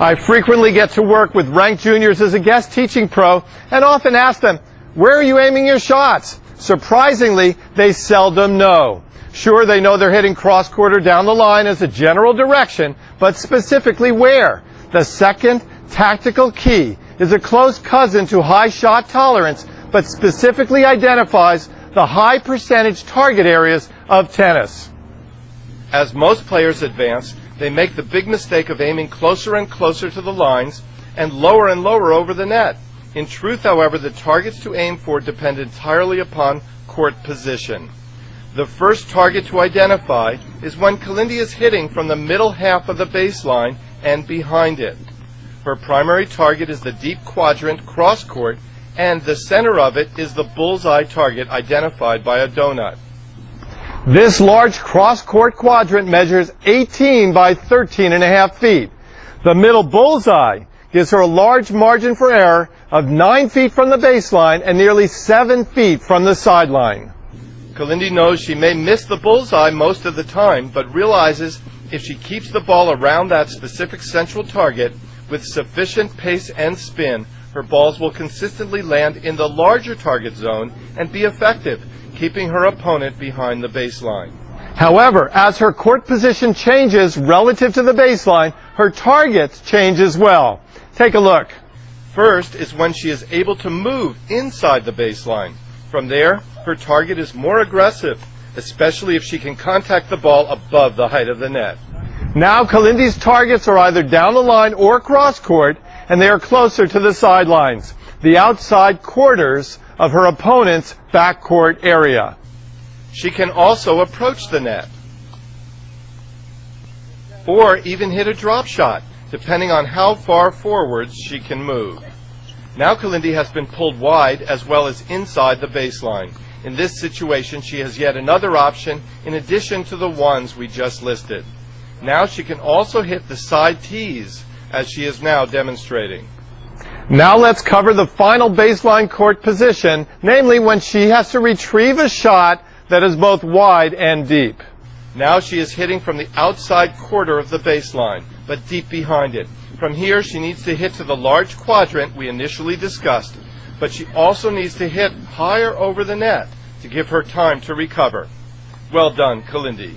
I frequently get to work with ranked juniors as a guest teaching pro and often ask them, where are you aiming your shots? Surprisingly, they seldom know. Sure, they know they're hitting cross-court or down the line as a general direction, but specifically where? The second tactical key is a close cousin to high shot tolerance, but specifically identifies the high percentage target areas of tennis. As most players advance, they make the big mistake of aiming closer and closer to the lines and lower over the net. In truth, however, the targets to aim for depend entirely upon court position. The first target to identify is when Kalindi is hitting from the middle half of the baseline and behind it. Her primary target is the deep quadrant cross court, and the center of it is the bullseye target identified by a donut. This large cross-court quadrant measures 18 by 13.5 feet. The middle bullseye gives her a large margin for error of 9 feet from the baseline and nearly 7 feet from the sideline. Kalindi knows she may miss the bullseye most of the time, but realizes if she keeps the ball around that specific central target with sufficient pace and spin, her balls will consistently land in the larger target zone and be effective, keeping her opponent behind the baseline. However, as her court position changes relative to the baseline, her targets change as well. Take a look. First is when she is able to move inside the baseline. From there, her target is more aggressive, especially if she can contact the ball above the height of the net. Now Kalindi's targets are either down the line or cross court, and they are closer to the sidelines, the outside quarters of her opponent's backcourt area. She can also approach the net, or even hit a drop shot, depending on how far forwards she can move. Now Kalindi has been pulled wide as well as inside the baseline. In this situation, she has yet another option in addition to the ones we just listed. Now she can also hit the side tees, as she is now demonstrating. Now let's cover the final baseline court position, namely when she has to retrieve a shot that is both wide and deep. Now she is hitting from the outside quarter of the baseline, but deep behind it. From here, she needs to hit to the large quadrant we initially discussed, but she also needs to hit higher over the net to give her time to recover. Well done, Kalindi.